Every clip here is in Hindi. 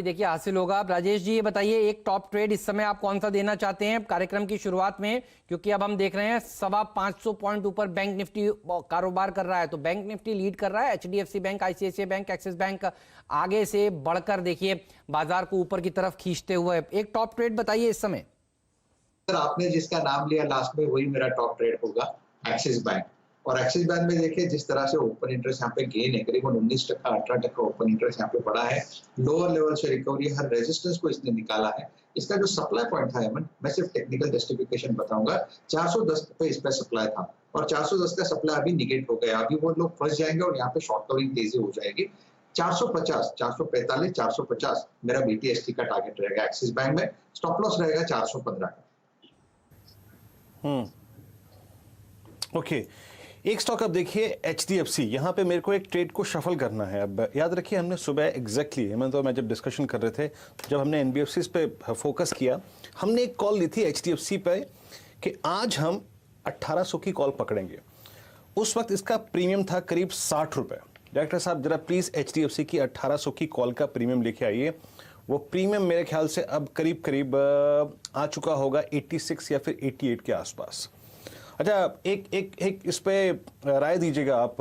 देखिए हासिल होगा। अब राजेश जी ये बताइए, एक टॉप ट्रेड इस समय आप कौन सा देना चाहते हैं कार्यक्रम की शुरुआत में, क्योंकि अब हम देख रहे हैं 550 पॉइंट ऊपर बैंक निफ्टी कारोबार कर रहा है। तो बैंक निफ्टी लीड कर रहा है, HDFC bank, ICICI bank, axis bank आगे से बढ़कर देखिए बाजार को ऊपर की तरफ खींचते हुए। एक टॉप ट्रेड बताइए इस समय। सर आपने जिसका नाम लिया लास्ट में वही मेरा टॉप ट्रेड होगा, एक्सिस बैंक। और एक्सिस बैंक में देखिए जिस तरह से ओपन इंटरेस्ट यहाँ पे गेन है, करीबन 19% 18% ओपन इंटरेस्ट यहाँ पे बढ़ा है। लोअर लेवल से रिकवरी, हर रेजिस्टेंस को इसने निकाला है। इसका जो सप्लाई पॉइंट था हेमंत, मैं सिर्फ टेक्निकल जस्टिफिकेशन बताऊंगा, 410 पे इस पे सप्लाई था और 410 का सप्लाई अभी निगेट हो गया। अभी वो लोग फंस जाएंगे और यहाँ पे शॉर्ट कवरिंग तेजी हो जाएगी। 450, 445, 450 मेरा बीटीएसटी का टारगेट रहेगा एक्सिस बैंक में। स्टॉप लॉस रहेगा 415 का। ओके, एक स्टॉक अब देखिए एचडीएफसी। यहाँ पे मेरे को एक ट्रेड को शफल करना है। अब याद रखिए हमने सुबह एग्जैक्टली मैं जब डिस्कशन कर रहे थे, जब हमने एनबीएफसी पे फोकस किया, हमने एक कॉल ली थी एचडीएफसी पे कि आज हम 1800 की कॉल पकड़ेंगे। उस वक्त इसका प्रीमियम था करीब 60 रुपये। डायरेक्टर साहब जरा प्लीज़ एचडीएफसी की 1800 की कॉल का प्रीमियम लेके आइए। वो प्रीमियम मेरे ख्याल से अब करीब करीब आ चुका होगा 86 या फिर 88 के आसपास। अच्छा, एक इस पे राय दीजिएगा आप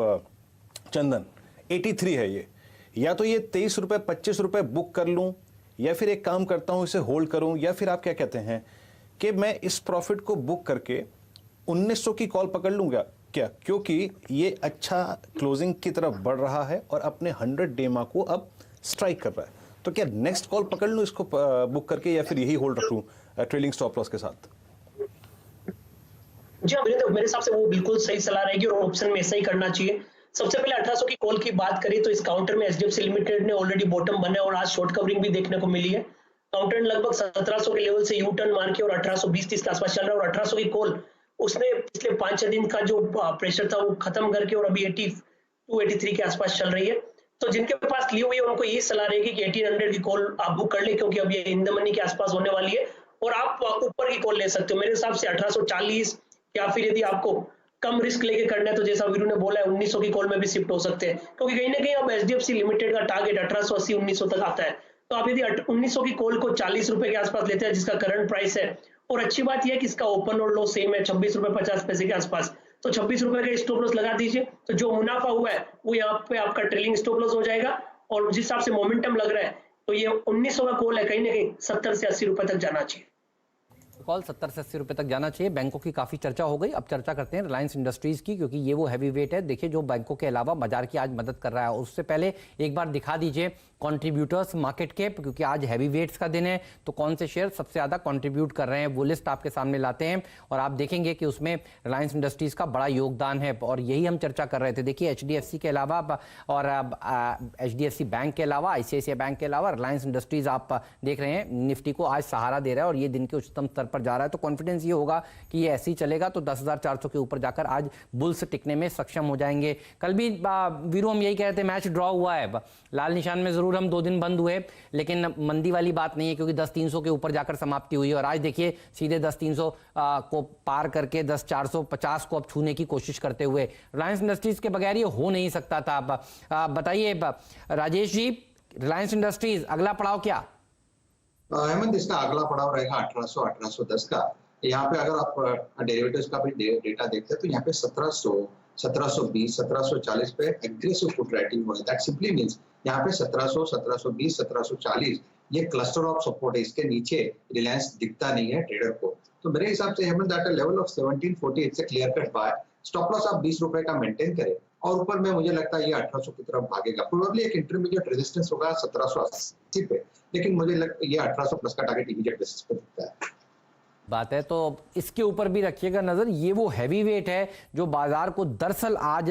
चंदन। 83 है ये, या तो ये 23 रुपये 25 रुपये बुक कर लूं, या फिर एक काम करता हूं इसे होल्ड करूं, या फिर आप क्या कहते हैं कि मैं इस प्रॉफिट को बुक करके 1900 की कॉल पकड़ लूंगा क्या, क्योंकि ये अच्छा क्लोजिंग की तरफ बढ़ रहा है और अपने 100 डे मा को अब स्ट्राइक कर रहा है। तो क्या नेक्स्ट कॉल पकड़ लूं इसको बुक करके, या फिर यही होल्ड रखूं ट्रेलिंग स्टॉप लॉस के साथ? जी हाँ, मेरे हिसाब से वो बिल्कुल सही सलाह रहेगी और ऑप्शन में ऐसा ही करना चाहिए। सबसे पहले 1800 की कॉल की बात करें तो इस काउंटर में एचडीएफसी लिमिटेड ने ऑलरेडी बॉटम बना और आज शॉर्ट कवरिंग भी देखने को मिली है। काउंटर लगभग 1700 के लेवल से यू टर्न मार के और 1820-30 के आसपास चल रहा है और 1800 की कॉल उसने पिछले 5-6 दिन का जो प्रेशर था वो खत्म करके और अभी 82-83 के आसपास चल रही है। तो जिनके पास ली हुई है उनको ये सलाह रहेगी कि 1800 की कॉल आप बुक कर ले, क्योंकि अब ये इन द मनी के आसपास होने वाली है और आप ऊपर की कॉल ले सकते हो। मेरे हिसाब से 1840, या फिर यदि आपको कम रिस्क लेके करना है तो जैसा वीरू ने बोला है 1900 की कॉल में भी शिफ्ट हो सकते हैं, क्योंकि कहीं ना कहीं अब एचडीएफसी लिमिटेड का टारगेट 1880-1900 तक आता है। तो आप यदि 1900 की कॉल को 40 रुपए के आसपास लेते हैं जिसका करंट प्राइस है, और अच्छी बात यह है कि इसका ओपन और लो सेम है 26 रुपए 50 पैसे के आसपास, तो 26 रुपए का स्टॉप लॉस लगा दीजिए। तो जो मुनाफा हुआ है वो यहाँ पे आपका ट्रेलिंग स्टॉप लॉस हो जाएगा और जिस हिसाब से मोमेंटम लग रहा है तो ये 1900 का कॉल है, कहीं ना कहीं 70 से 80 रुपए तक जाना चाहिए। कॉल 70 से 80 रुपए तक जाना चाहिए। बैंकों की काफी चर्चा हो गई, अब चर्चा करते हैं रिलायंस इंडस्ट्रीज की, क्योंकि ये वो हैवी वेट है देखिए जो बैंकों के अलावा बाजार की आज मदद कर रहा है। उससे पहले एक बार दिखा दीजिए कंट्रीब्यूटर्स मार्केट कैप, क्योंकि आज हैवी वेट्स का दिन है, तो कौन से शेयर सबसे ज्यादा कंट्रीब्यूट कर रहे हैं वो लिस्ट आपके सामने लाते हैं और आप देखेंगे कि उसमें रिलायंस इंडस्ट्रीज का बड़ा योगदान है और यही हम चर्चा कर रहे थे। देखिए एचडीएफसी के अलावा और एचडीएफसी बैंक के अलावा, आईसीआईसीआई बैंक के अलावा रिलायंस इंडस्ट्रीज आप देख रहे हैं निफ्टी को आज सहारा दे रहा है और ये दिन के उच्चतम स्तर पर जा रहा है। तो कॉन्फिडेंस ये होगा कि ये ऐसे ही चलेगा तो 10,400 के ऊपर जाकर आज बुल्स टिकने में सक्षम हो जाएंगे। कल भी वीरू हम यही कह रहे थे, मैच ड्रॉ हुआ है, लाल निशान में जरूर हम 2 दिन बंद हुए, लेकिन मंदी वाली बात नहीं है क्योंकि 10,300 के ऊपर जाकर समाप्ति हुई और आज देखिए सीधे 10,300 को पार करके 10,450 को अब छूने की कोशिश करते हुए। रिलायंस इंडस्ट्रीज के बगैर ये हो नहीं सकता था। बताइए राजेश जी, रिलायंस इंडस्ट्रीज अगला पड़ाव क्या? हेमंत, इसका अगला पड़ाव रहेगा 1800-1810 का। यहाँ पे अगर आप डेरिवेटिव्स का भी डेटा देखते हैं तो यहाँ पे 1700, 1720, 1740 पे एग्रेसिव पुट राइटिंग हुआ है। दैट सिंपली मींस यहाँ पे 1700, 1720, 1740 ये क्लस्टर ऑफ सपोर्ट है, इसके नीचे रिलायंस दिखता नहीं है ट्रेडर को। तो मेरे हिसाब से Hemant that level of 1740 it's a clear cut by. Stop loss आप 20 रुपए का मेंटेन करें और ऊपर में मुझे लगता है ये 1800 की तरफ भागेगा। प्रोबेबली एक इंटरमीडिएट रेजिस्टेंस होगा 1780 पे, लेकिन मुझे लगता है ये 1800 प्लस का टारगेट इमीडिएट बेसिस पे दिखता है। बात है तो इसके ऊपर भी रखिएगा नजर। ये वो हैवी वेट है जो बाजार को दरअसल आज